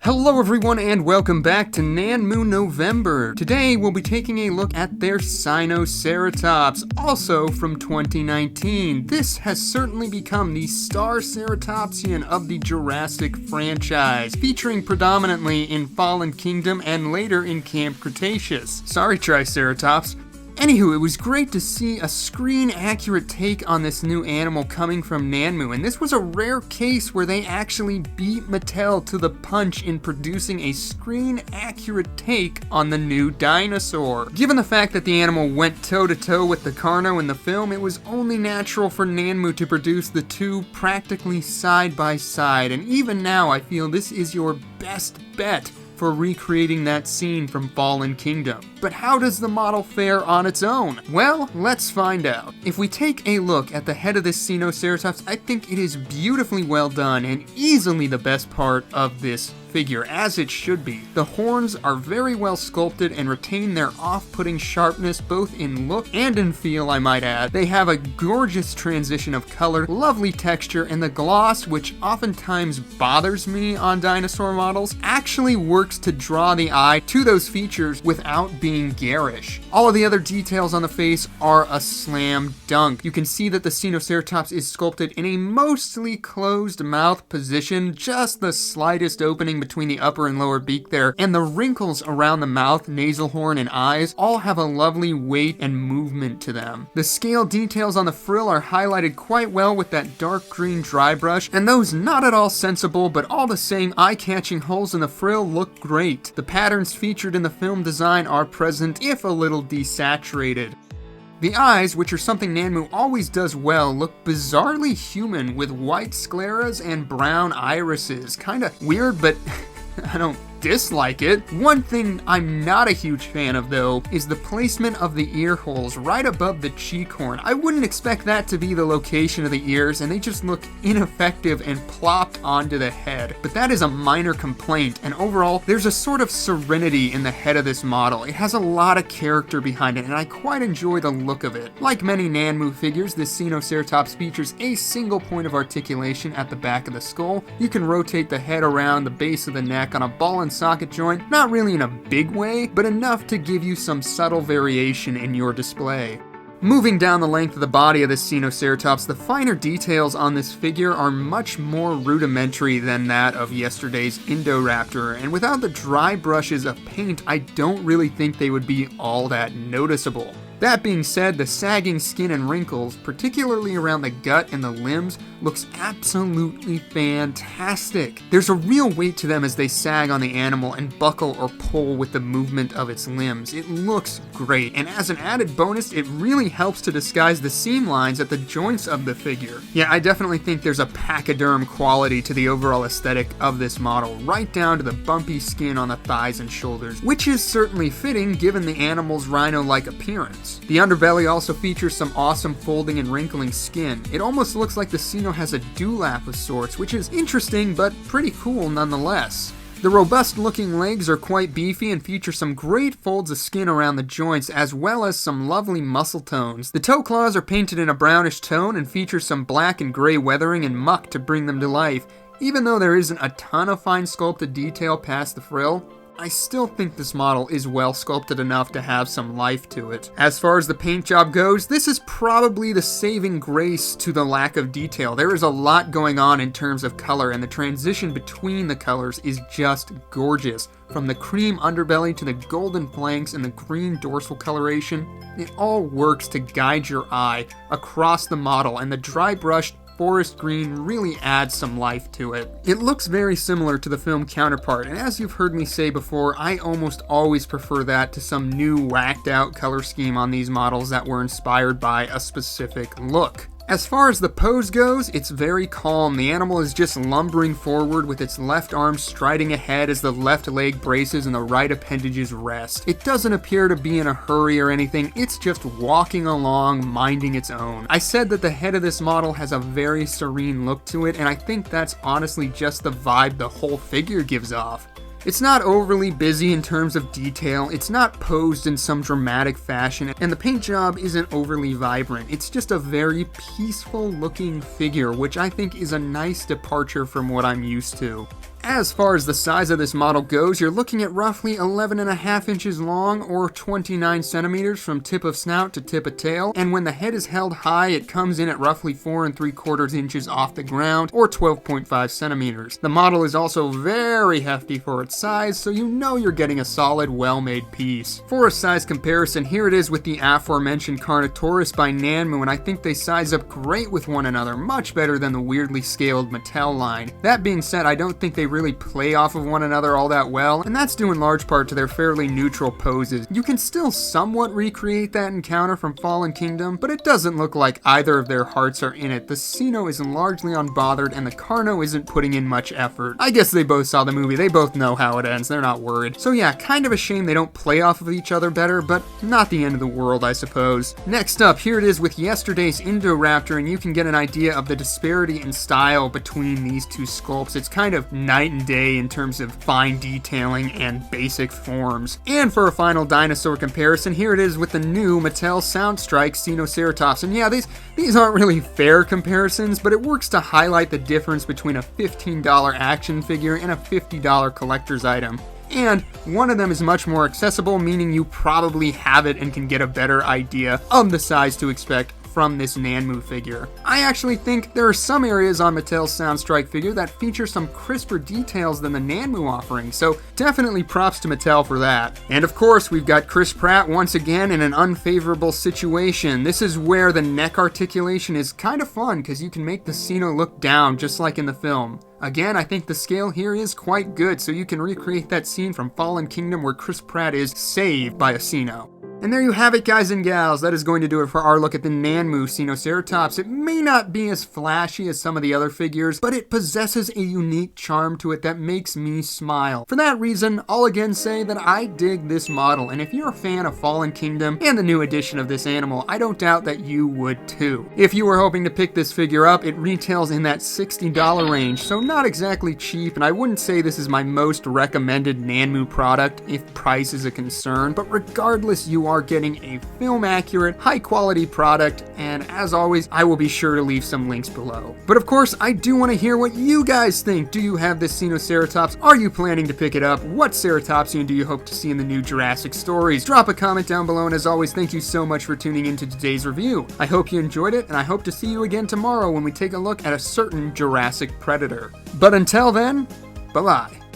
Hello everyone and welcome back to Nanmu November. Today we'll be taking a look at their Sinoceratops, also from 2019. This has certainly become the star ceratopsian of the Jurassic franchise, featuring predominantly in Fallen Kingdom and later in Camp Cretaceous. Sorry Triceratops. Anywho, it was great to see a screen-accurate take on this new animal coming from Nanmu, and this was a rare case where they actually beat Mattel to the punch in producing a screen-accurate take on the new dinosaur. Given the fact that the animal went toe-to-toe with the Carno in the film, it was only natural for Nanmu to produce the two practically side-by-side, and even now I feel this is your best bet for recreating that scene from Fallen Kingdom. But how does the model fare on its own? Well, let's find out. If we take a look at the head of this Sinoceratops, I think it is beautifully well done and easily the best part of this figure, as it should be. The horns are very well sculpted and retain their off-putting sharpness both in look and in feel, I might add. They have a gorgeous transition of color, lovely texture, and the gloss, which oftentimes bothers me on dinosaur models, actually works to draw the eye to those features without being garish. All of the other details on the face are a slam dunk. You can see that the Sinoceratops is sculpted in a mostly closed mouth position, just the slightest opening between the upper and lower beak there, and the wrinkles around the mouth, nasal horn, and eyes all have a lovely weight and movement to them. The scale details on the frill are highlighted quite well with that dark green dry brush, and those not at all sensible but all the same eye-catching holes in the frill look great. The patterns featured in the film design are present, if a little desaturated. The eyes, which are something Nanmu always does well, look bizarrely human with white scleras and brown irises. Kinda weird, but I don't dislike it. One thing I'm not a huge fan of though is the placement of the ear holes right above the cheek horn. I wouldn't expect that to be the location of the ears, and they just look ineffective and plopped onto the head. But that is a minor complaint, and overall there's a sort of serenity in the head of this model. It has a lot of character behind it and I quite enjoy the look of it. Like many Nanmu figures, this Sinoceratops features a single point of articulation at the back of the skull. You can rotate the head around the base of the neck on a ball and socket joint, not really in a big way, but enough to give you some subtle variation in your display. Moving down the length of the body of this Sinoceratops, the finer details on this figure are much more rudimentary than that of yesterday's Indoraptor, and without the dry brushes of paint, I don't really think they would be all that noticeable. That being said, the sagging skin and wrinkles, particularly around the gut and the limbs, looks absolutely fantastic. There's a real weight to them as they sag on the animal and buckle or pull with the movement of its limbs. It looks great, and as an added bonus, it really helps to disguise the seam lines at the joints of the figure. Yeah, I definitely think there's a pachyderm quality to the overall aesthetic of this model, right down to the bumpy skin on the thighs and shoulders, which is certainly fitting given the animal's rhino-like appearance. The underbelly also features some awesome folding and wrinkling skin. It almost looks like the Sino has a dewlap of sorts, which is interesting but pretty cool nonetheless. The robust looking legs are quite beefy and feature some great folds of skin around the joints as well as some lovely muscle tones. The toe claws are painted in a brownish tone and feature some black and gray weathering and muck to bring them to life. Even though there isn't a ton of fine sculpted detail past the frill, I still think this model is well sculpted enough to have some life to it. As far as the paint job goes, this is probably the saving grace to the lack of detail. There is a lot going on in terms of color, and the transition between the colors is just gorgeous. From the cream underbelly to the golden flanks and the green dorsal coloration, it all works to guide your eye across the model, and the dry brushed forest green really adds some life to it. It looks very similar to the film counterpart, and as you've heard me say before, I almost always prefer that to some new whacked out color scheme on these models that were inspired by a specific look. As far as the pose goes, it's very calm. The animal is just lumbering forward with its left arm striding ahead as the left leg braces and the right appendages rest. It doesn't appear to be in a hurry or anything, it's just walking along, minding its own. I said that the head of this model has a very serene look to it, and I think that's honestly just the vibe the whole figure gives off. It's not overly busy in terms of detail, it's not posed in some dramatic fashion, and the paint job isn't overly vibrant. It's just a very peaceful looking figure, which I think is a nice departure from what I'm used to. As far as the size of this model goes, you're looking at roughly 11.5 inches long or 29 centimeters from tip of snout to tip of tail, and when the head is held high, it comes in at roughly 4 3/4 inches off the ground or 12.5 centimeters. The model is also very hefty for its size, so you know you're getting a solid, well-made piece. For a size comparison, here it is with the aforementioned Carnotaurus by Nanmu, and I think they size up great with one another, much better than the weirdly scaled Mattel line. That being said, I don't think they really play off of one another all that well, and that's due in large part to their fairly neutral poses. You can still somewhat recreate that encounter from Fallen Kingdom, but it doesn't look like either of their hearts are in it. The Sino is largely unbothered, and the Carno isn't putting in much effort. I guess they both saw the movie, they both know how it ends, they're not worried. So yeah, kind of a shame they don't play off of each other better, but not the end of the world, I suppose. Next up, here it is with yesterday's Indoraptor, and you can get an idea of the disparity in style between these two sculpts. It's kind of night and day in terms of fine detailing and basic forms. And for a final dinosaur comparison, here it is with the new Mattel Soundstrike Sinoceratops. And yeah, these aren't really fair comparisons, but it works to highlight the difference between a $15 action figure and a $50 collector's item. And one of them is much more accessible, meaning you probably have it and can get a better idea of the size to expect from this Nanmu figure. I actually think there are some areas on Mattel's Soundstrike figure that feature some crisper details than the Nanmu offering, so definitely props to Mattel for that. And of course, we've got Chris Pratt once again in an unfavorable situation. This is where the neck articulation is kind of fun, because you can make the Sino look down just like in the film. Again, I think the scale here is quite good, so you can recreate that scene from Fallen Kingdom where Chris Pratt is saved by a Sino. And there you have it, guys and gals. That is going to do it for our look at the Nanmu Sinoceratops. It may not be as flashy as some of the other figures, but it possesses a unique charm to it that makes me smile. For that reason, I'll again say that I dig this model, and if you're a fan of Fallen Kingdom and the new edition of this animal, I don't doubt that you would too. If you were hoping to pick this figure up, it retails in that $60 range, so not exactly cheap, and I wouldn't say this is my most recommended Nanmu product if price is a concern, but regardless, you are getting a film-accurate, high-quality product, and as always, I will be sure to leave some links below. But of course, I do want to hear what you guys think. Do you have this Sinoceratops? Are you planning to pick it up? What Ceratopsian do you hope to see in the new Jurassic stories? Drop a comment down below, and as always, thank you so much for tuning into today's review. I hope you enjoyed it, and I hope to see you again tomorrow when we take a look at a certain Jurassic predator. But until then, bye-bye.